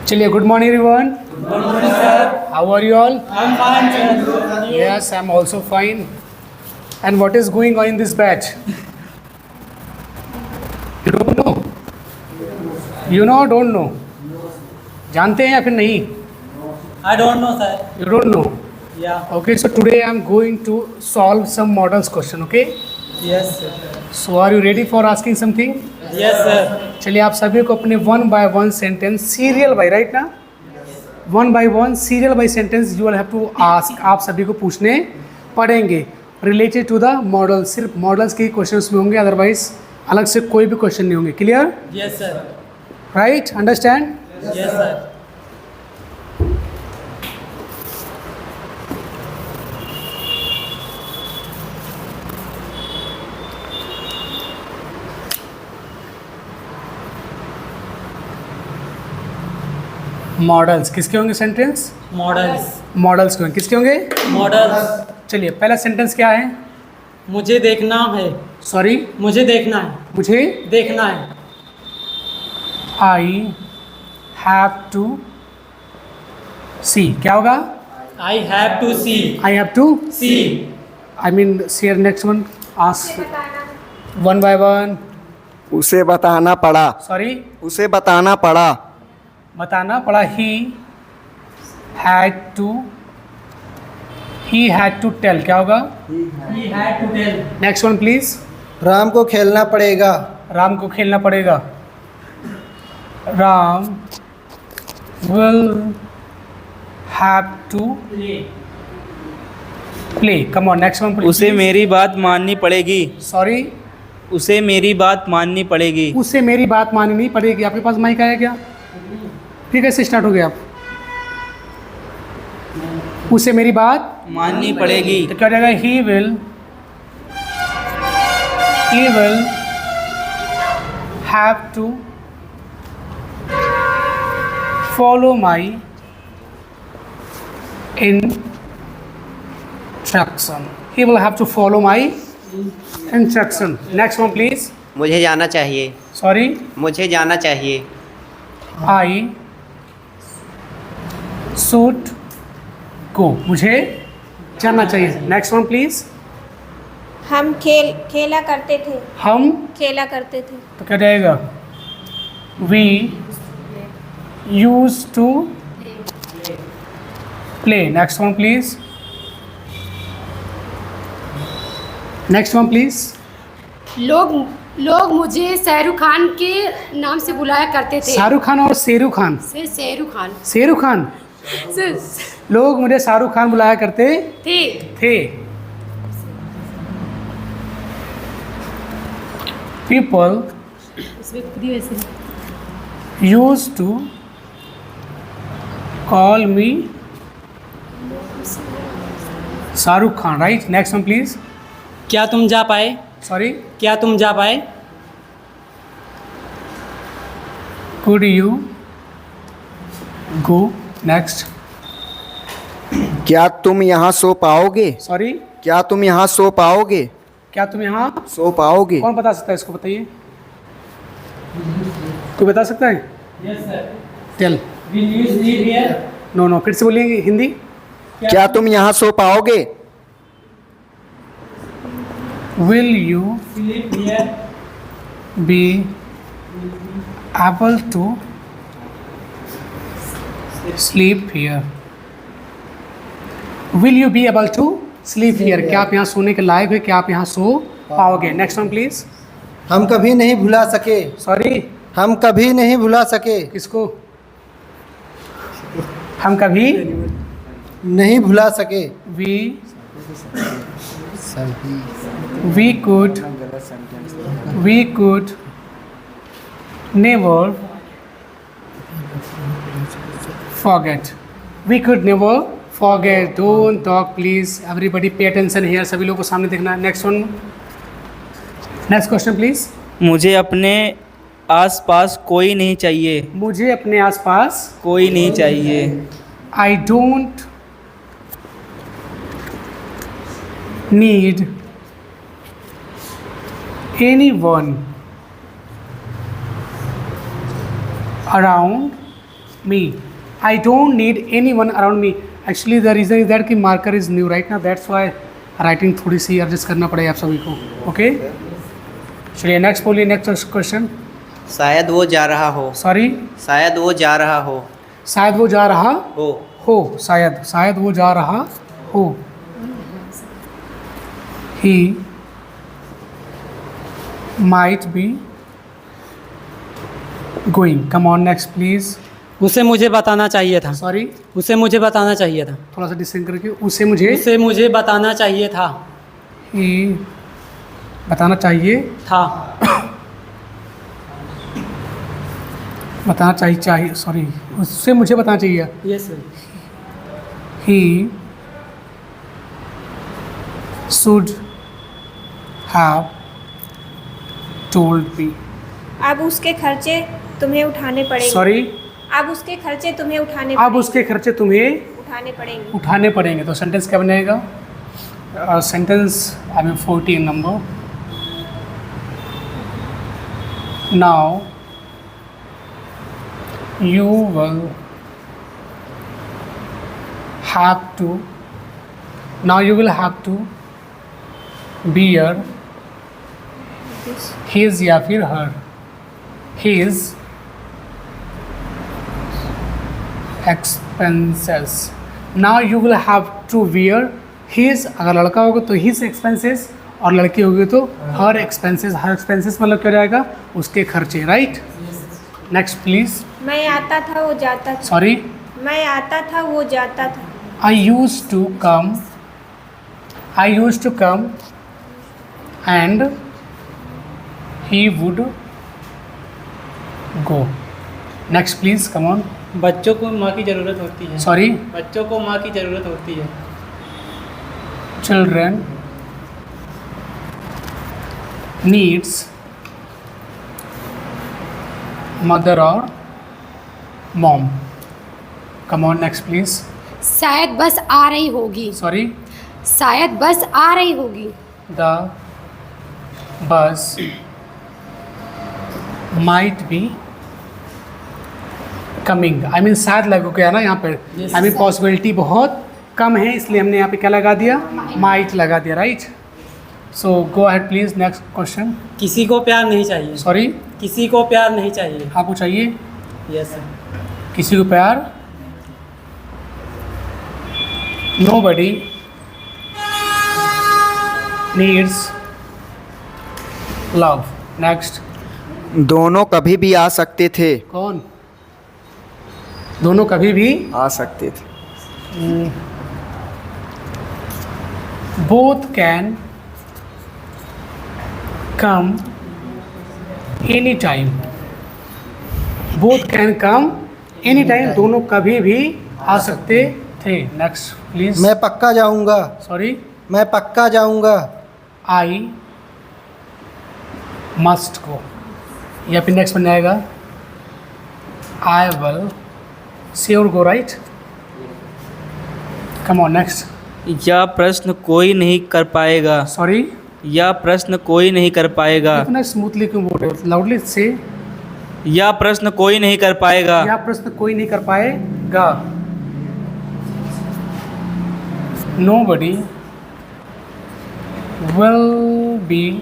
चलिए, good morning everyone. Good morning, sir. How are you all? I'm fine, sir. Yes, I'm also fine. And what is going on in this batch? You don't know? You know or don't know? जानते हैं या फिर नहीं? I don't know, sir. You don't know. Yeah. Okay, so today I'm going to solve some models question. Okay? Yes, sir. So are you ready for asking something? Yes, sir. चलिए, आप सभी को अपने 1 by 1 sentence serial by, right ना, 1 by 1 serial by sentence you will have to ask. आप सभी को पूछने पड़ेंगे रिलेटेड टू द मॉडल. सिर्फ मॉडल्स के क्वेश्चंस में होंगे, अदरवाइज अलग से कोई भी क्वेश्चन नहीं होंगे. Clear? Yes, sir. Right? Understand? Yes, sir. Models किसके होंगे सेंटेंस? Models. मॉडल्स के होंगे. किसके होंगे? Models. चलिए, पहला सेंटेंस क्या है? मुझे देखना है. सॉरी, मुझे देखना है. मुझे देखना है. I have to see. क्या होगा? I have to see. I have to See. I mean, share next one. Ask 1 by 1. उसे बताना पड़ा. Sorry, उसे बताना पड़ा. बताना पड़ा. He had to tell. क्या होगा? He had to tell. Next one please. Ram को खेलना पड़ेगा. राम को खेलना पड़ेगा. Ram will have to play. Come on, next one please. उसे मेरी बात माननी पड़ेगी. Sorry, उसे मेरी बात माननी पड़ेगी. उससे मेरी बात माननी नहीं पड़ेगी. आपके पास माइक आया क्या? फिर कैसे स्टार्ट हो गया आप? उसे मेरी बात माननी पड़ेगी. तो क्या हो जाएगा? He will have to follow my instruction. He will have to follow my instruction. Next one please. मुझे जाना चाहिए. सॉरी, मुझे जाना चाहिए. I should go. मुझे जाना चाहिए. Next one please. हम खेला करते थे. हम खेला करते थे. तो क्या जाएगा? We use to play. Next one please. Next one please. लोग मुझे शाहरुख खान के नाम से बुलाया करते थे. शाहरुख खान और शेरू खान. शाहरुख खान शेरू खान. लोग मुझे शाहरुख खान बुलाया करते थे. People use to call me Shahrukh Khan. Right? Next one please. क्या तुम जा पाए? सॉरी, क्या तुम जा पाए? could you go? नेक्स्ट. क्या तुम यहाँ सो पाओगे? सॉरी, क्या तुम यहाँ सो पाओगे? क्या तुम यहाँ सो पाओगे. कौन बता सकता है इसको? बताइए, कोई बता सकता है? Yes, sir. Tell. Will you sleep here? No, फिर से बोलिए हिंदी. क्या तुम यहाँ सो पाओगे? Will you Sleep here. Be able to sleep here. Will you be able to sleep here. क्या आप यहाँ सोने के लायक हो? क्या आप यहाँ सो पाओगे? Next one please. हम कभी नहीं भुला सके. सॉरी, हम कभी नहीं भुला सके. किसको? हम कभी नहीं भुला सके. we could never forget. We could never forget. Don't talk please. Everybody pay attention here. सभी लोगों को सामने देखना है. Next one. Next question please. मुझे अपने आसपास कोई नहीं चाहिए. मुझे अपने आसपास कोई नहीं चाहिए. I don't need anyone around me. I don't need anyone around me. Actually the reason is that कि marker is new right now, that's why writing थोड़ी सी adjust करना पड़ेगा आप सभी को. Okay? चलिए next बोलिए, next question. शायद वो जा रहा हो. Sorry. शायद वो जा रहा हो. शायद वो जा रहा हो. शायद वो जा रहा हो. He might be going. Come on next please. उसे मुझे बताना चाहिए था. Sorry. उसे मुझे बताना चाहिए था. थोड़ा सा डिस्टेंस करके उसे मुझे बताना चाहिए था. ही बताना चाहिए था. बताना चाहिए सॉरी उससे मुझे बताना चाहिए. Yes sir. He should have told me. अब उसके खर्चे तुम्हें उठाने पड़ेंगे. सॉरी. अब उसके खर्चे तुम्हें अब उसके खर्चे तुम्हें उठाने पड़ेंगे. तो सेंटेंस क्या बनेगा? Sentence I mean 14 number. Now you will have to bear his या फिर her his expenses. Now you will have to bear his, अगर लड़का होगा तो his expenses और लड़की होगी तो her expenses. her expenses मतलब क्या जाएगा? उसके खर्चे. राइट. Next please. मैं आता था वो जाता था. सॉरी. मैं आता था वो जाता था. I used to come and he would go. Next please, come on. बच्चों को माँ की ज़रूरत होती है. Sorry. बच्चों को माँ की ज़रूरत होती है. Children needs mother or mom. Come on next please. शायद बस आ रही होगी. Sorry. शायद बस आ रही होगी. The bus might be coming. I mean शायद लागू क्या है ना यहाँ पे. I mean पॉसिबिलिटी बहुत कम है इसलिए हमने यहाँ पे क्या लगा दिया? might लगा दिया. Right. So go ahead please. Next question. किसी को प्यार नहीं चाहिए. सॉरी. किसी को प्यार नहीं चाहिए. आपको चाहिए? Yes sir. किसी को प्यार? nobody needs love. नेक्स्ट. दोनों कभी भी आ सकते थे. कौन? दोनों कभी भी आ सकते थे. both can come anytime. both can come anytime. दोनों कभी भी आ सकते थे. Next please. मैं पक्का जाऊंगा. सॉरी. मैं पक्का जाऊंगा. I must go. या फिर नेक्स्ट बन जाएगा I will sure go. Right. Come on next. यह प्रश्न कोई नहीं कर पाएगा. सॉरी. यह प्रश्न कोई नहीं कर पाएगा. इतना स्मूथली क्यों बोल रहे हो? लाउडली से. यह प्रश्न कोई नहीं कर पाएगा. यह प्रश्न कोई नहीं कर पाएगा. nobody will be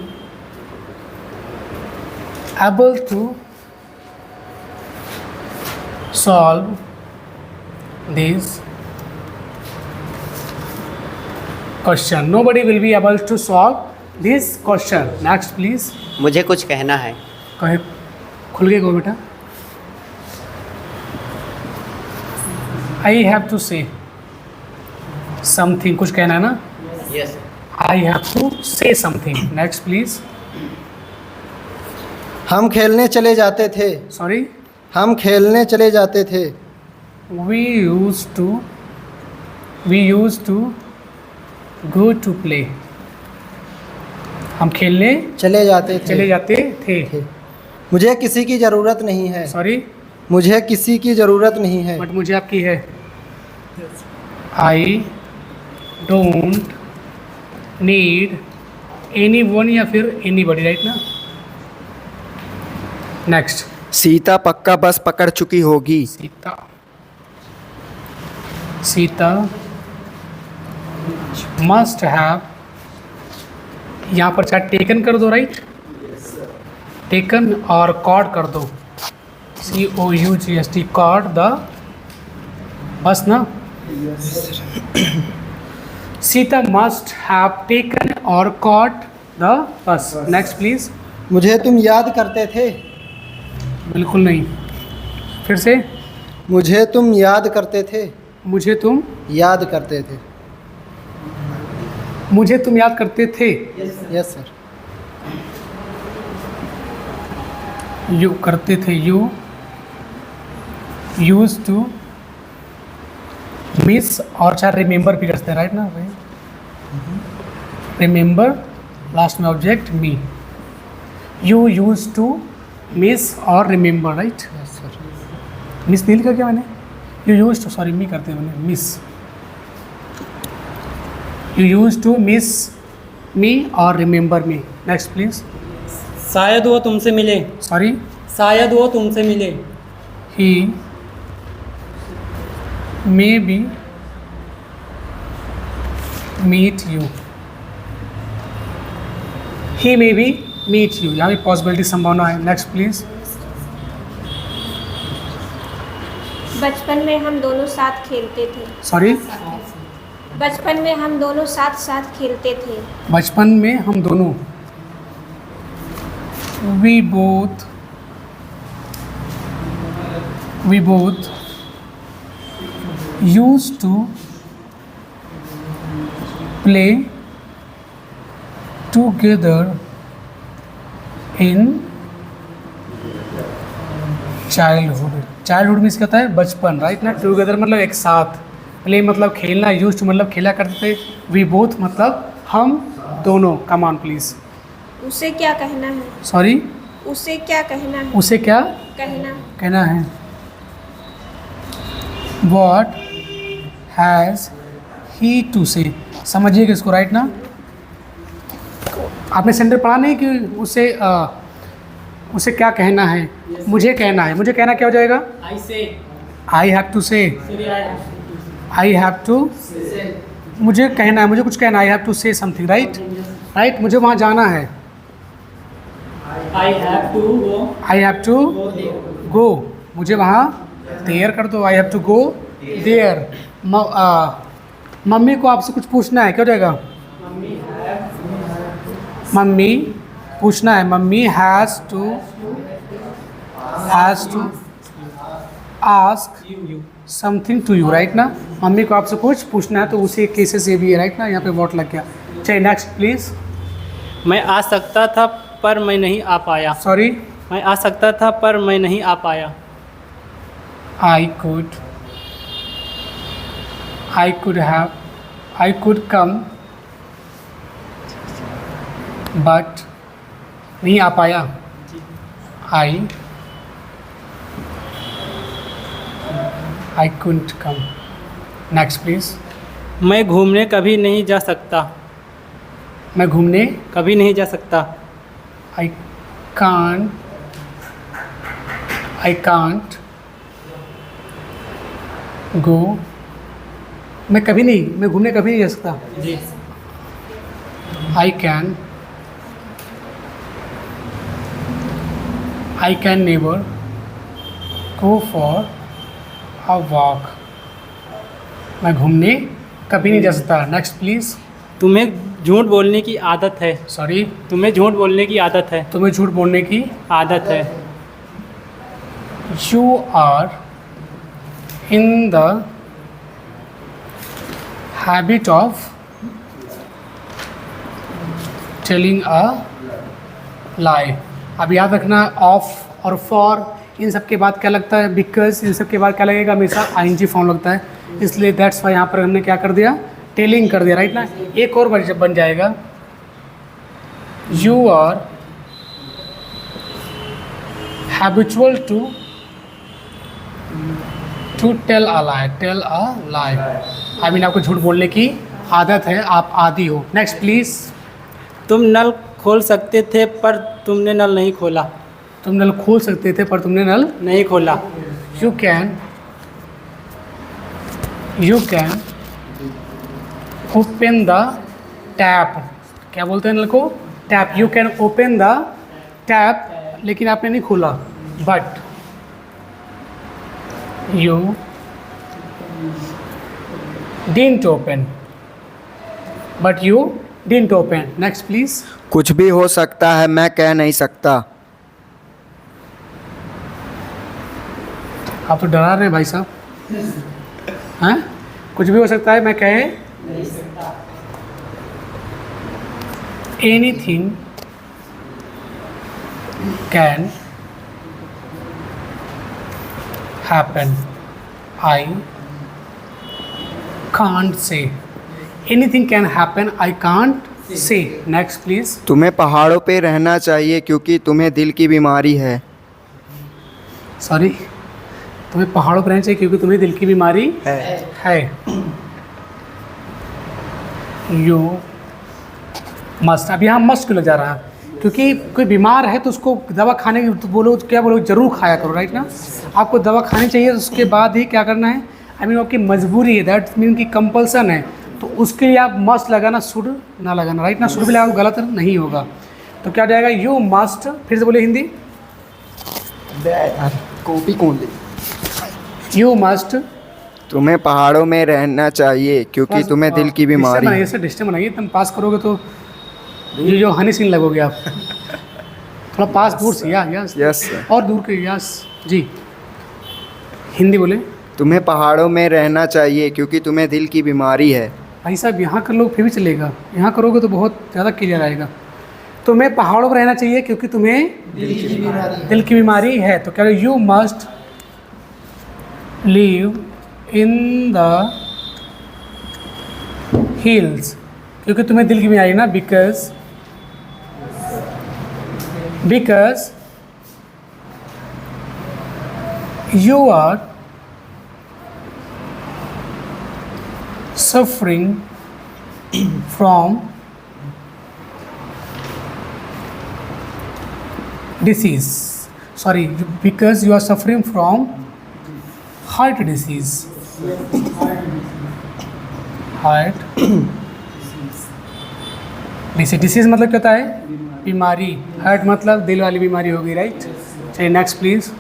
able to solve this question. Nobody will be able to solve this question. Next please. मुझे कुछ कहना है. कहे खुल के कहो बेटा. I have to say something. कुछ कहना है ना? Yes. I have to say something. Next please. हम खेलने चले जाते थे. Sorry. हम खेलने चले जाते थे. We used to go to play. हम खेलने चले जाते थे. मुझे किसी की ज़रूरत नहीं है. Sorry. मुझे किसी की ज़रूरत नहीं है. बट मुझे आपकी है. I don't need anyone या फिर anybody. राइट ना? नेक्स्ट. सीता पक्का बस पकड़ चुकी होगी। सीता सीता मस्ट हैव, यहाँ पर चाहे टेकन कर दो, राइट, टेकन और कॉड कर दो, COUGST, कॉड द बस ना। Sita must have taken or caught the bus. Next please. मुझे तुम याद करते थे। बिल्कुल नहीं, फिर से। मुझे तुम याद करते थे। मुझे तुम याद करते थे। मुझे तुम याद करते थे। Yes sir. यू करते थे, यू यूज टू मिस, और चाहे रिमेंबर भी करते हैं, राइट ना। रिमेंबर, लास्ट में object me. You use to miss और remember, right. Yes sir. Miss नहीं लिखा क्या मैंने? You use to, sorry me करते हैं मैंने, miss. You use to miss me और रिमेंबर मी। Next please. शायद वो तुमसे मिले। सॉरी, शायद वो तुमसे मिले। He may be meet you. He may be meet you, यहाँ भी पॉसिबिलिटी, संभावना है। Next please. बचपन में हम दोनों साथ खेलते थे। सॉरी, बचपन में हम दोनों साथ साथ खेलते थे। बचपन में हम दोनों, we both used to play together in childhood. Childhood means क्या होता है? बचपन, राइट ना। टुगेदर मतलब एक साथ, प्ले मतलब खेलना, यूज टू मतलब खेला करते थे, वी बोथ मतलब हम दोनों। Come on please. उसे क्या कहना है? सॉरी, उसे क्या कहना है? उसे क्या कहना है? वॉट हैज़ ही टू से। समझिएगा इसको, राइट ना। आपने सेंटर पढ़ा नहीं कि उसे क्या कहना है? मुझे कहना है। मुझे कहना क्या हो जाएगा? आई से। आई हैव टू से। आई हैव टू, मुझे कहना है, मुझे कुछ कहना है। I have to say something, right. Right, मुझे वहाँ जाना है। I have to go. I have to go, मुझे वहाँ देयर कर दो। I have to go there. Mummy को आपसे कुछ पूछना है, क्या हो जाएगा? मम्मी पूछना है। Mummy has to ask something to you, right ना। मम्मी को आपसे कुछ पूछना है, तो उसी केसेस ये भी है, राइट ना। यहाँ पे वॉट लग गया। चलिए नेक्स्ट प्लीज। मैं आ सकता था पर मैं नहीं आ पाया। सॉरी, मैं आ सकता था पर मैं नहीं आ पाया। I could come but नहीं आ पाया। I couldn't come. Next please. मैं घूमने कभी नहीं जा सकता। मैं घूमने कभी नहीं जा सकता। I can't go. मैं घूमने कभी नहीं जा सकता। जी। I can never go for a walk. मैं घूमने कभी नहीं जा सकता। Next please. तुम्हें झूठ बोलने की आदत है। सॉरी, तुम्हें झूठ बोलने की आदत है। तुम्हें झूठ बोलने की आदत है। You are in the habit of telling a lie. अब याद रखना, ऑफ और फॉर इन सब के बाद क्या लगता है? बिकॉज इन सब के बाद क्या लगेगा? हमेशा आईएनजी फॉर्म लगता है, इसलिए दैट्स वाई यहाँ पर हमने क्या कर दिया? टेलिंग कर दिया, राइट ना। एक और बन जाएगा, you are habitual to tell a lie. I mean आपको झूठ बोलने की आदत है, आप आदी हो। Next please. तुम नल खोल सकते थे पर तुमने नल नहीं खोला। तुम नल खोल सकते थे पर तुमने नल नहीं खोला। You can open the tap. क्या बोलते हैं नल को? Tap. You can open the tap, लेकिन आपने नहीं खोला। But you didn't open. But you didn't open. Next please. कुछ भी हो सकता है, मैं कह नहीं सकता। आप तो डरा रहे हैं भाई साहब। हैं? कुछ भी हो सकता है, मैं कहे anything can happen. I can't say. Anything can happen, I can't say. Next please. तुम्हें पहाड़ों पे रहना चाहिए क्योंकि तुम्हें दिल की बीमारी है। सॉरी, तुम्हें पहाड़ों पर रहना चाहिए क्योंकि तुम्हें दिल की बीमारी है। You must. अब यहाँ मस्ट क्यों लग जा रहा है? क्योंकि कोई बीमार है तो उसको दवा खाने की तो बोलो, क्या बोलो, जरूर खाया करो, राइट ना। आपको दवा खानी चाहिए तो उसके बाद ही क्या करना है, आई मीन आपकी मजबूरी है, दैट मीन की कंपल्सन है, तो उसके लिए आप मस्ट लगाना, शुड ना लगाना, राइट ना। शुड भी लगाओ गलत नहीं होगा। तो क्या जाएगा? You must. फिर से बोले हिंदी। कॉपी कौन ले? You must. तुम्हें पहाड़ों में रहना चाहिए क्योंकि तुम्हें दिल की बीमारी है। ऐसे डिस्टेंस बनाइए, तुम पास करोगे तो ये जो हनी सिंह लगोगे आप। थोड़ा पास दूर से यस यस। और दूर के यस जी। हिंदी बोले। तुम्हें पहाड़ों में रहना चाहिए क्योंकि तुम्हें दिल की बीमारी है। भाई साहब यहाँ कर लो फिर भी चलेगा, यहाँ करोगे तो बहुत ज़्यादा क्लियर आएगा। तुम्हें पहाड़ों पर रहना चाहिए क्योंकि तुम्हें दिल की बीमारी है। तो क्या you must live in the hills, क्योंकि तुम्हें दिल की बीमारी ना, because you are suffering from disease. Sorry, because you are suffering from heart disease. Heart disease मतलब क्या होता है? बीमारी। हार्ट मतलब दिल वाली बीमारी होगी, राइट। चलिए नेक्स्ट प्लीज।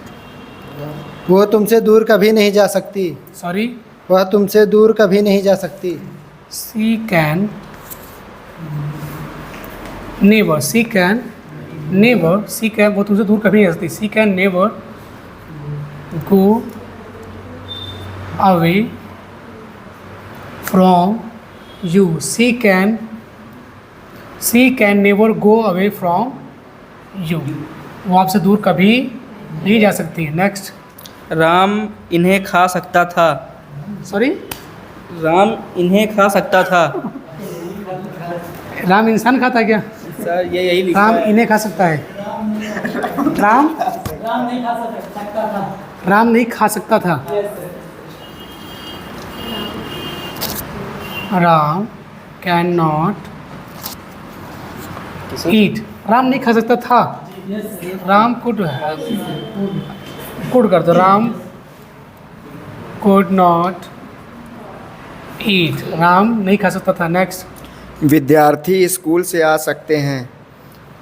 वो तुमसे दूर कभी नहीं जा सकती। सॉरी, वह तुमसे दूर कभी नहीं जा सकती। She can never. She can never. She can, वो तुमसे दूर कभी नहीं जा सकती। She can never go away from you. She can never go away from you. वो आपसे दूर कभी नहीं जा सकती। नेक्स्ट। राम इन्हें खा सकता था। सॉरी, राम इन्हें खा सकता था। राम इंसान खाता है क्या? सर ये यही लिखा राम है। इन्हें खा सकता है। राम नहीं खा सकता था। Ram can not eat. Ram नहीं खा सकता था। राम कुड कर दो। Ram could not eat. Ram नहीं खा सकता था। नेक्स्ट। विद्यार्थी स्कूल से आ सकते हैं।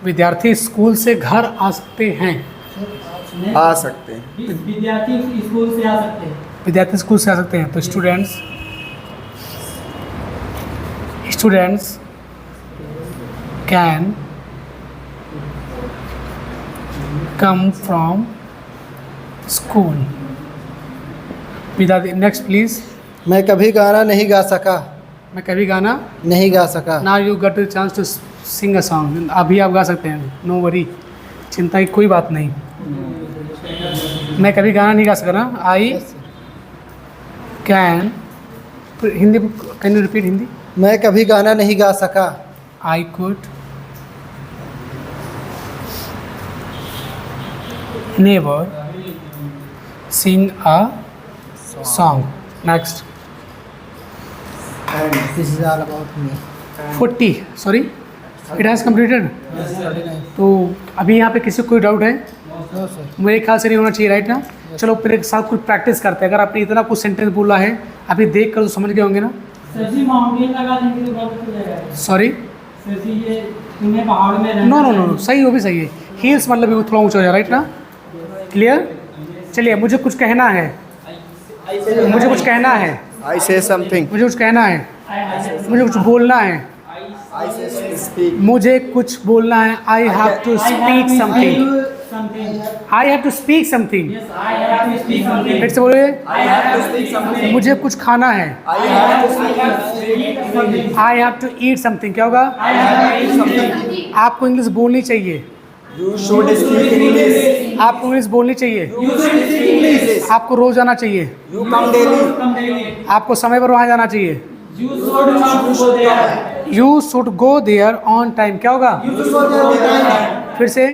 विद्यार्थी स्कूल से घर आ सकते हैं। आ सकते हैं। विद्यार्थी स्कूल से आ सकते हैं। विद्यार्थी स्कूल से आ सकते हैं। तो students can come from school. विद्यार्थी। Next please. मैं कभी गाना नहीं गा सका। मैं कभी गाना नहीं गा सका। Now you got the chance to sing a song. अभी आप गा सकते हैं, नो वरी, चिंता की कोई बात नहीं। मैं कभी गाना नहीं गा सका ना। I can, Hindi can you repeat Hindi? मैं कभी गाना नहीं गा सका। I could never sing a song. Next. This is all about me. 40 sorry, it has completed. तो अभी यहाँ पे किसी को कोई डाउट है? मेरे ख्याल से नहीं होना चाहिए, राइट ना। चलो फिर एक साथ कुछ प्रैक्टिस करते हैं। अगर आपने इतना कुछ सेंटेंस बोला है अभी देख कर तो समझ गए होंगे ना। सॉरी, नो नो नो, सही, वो भी सही है। हील्स मतलब वो थोड़ा ऊँचा हो जाए, राइट ना। क्लियर। चलिए, मुझे कुछ कहना है, मुझे कुछ कहना है, I say something. मुझे कुछ कहना है, मुझे कुछ बोलना है, I say speak. मुझे कुछ बोलना है। I have to speak something, I have to speak something. फिर से बोलिए, मुझे कुछ खाना है, I have to eat something. क्या होगा? आपको इंग्लिश बोलनी चाहिए, You should speak English. आपको इंग्लिश बोलनी चाहिए, You should speak English. आपको रोज आना चाहिए, You come daily. आपको समय पर वहाँ जाना चाहिए। You should go there on time. क्या होगा? फिर से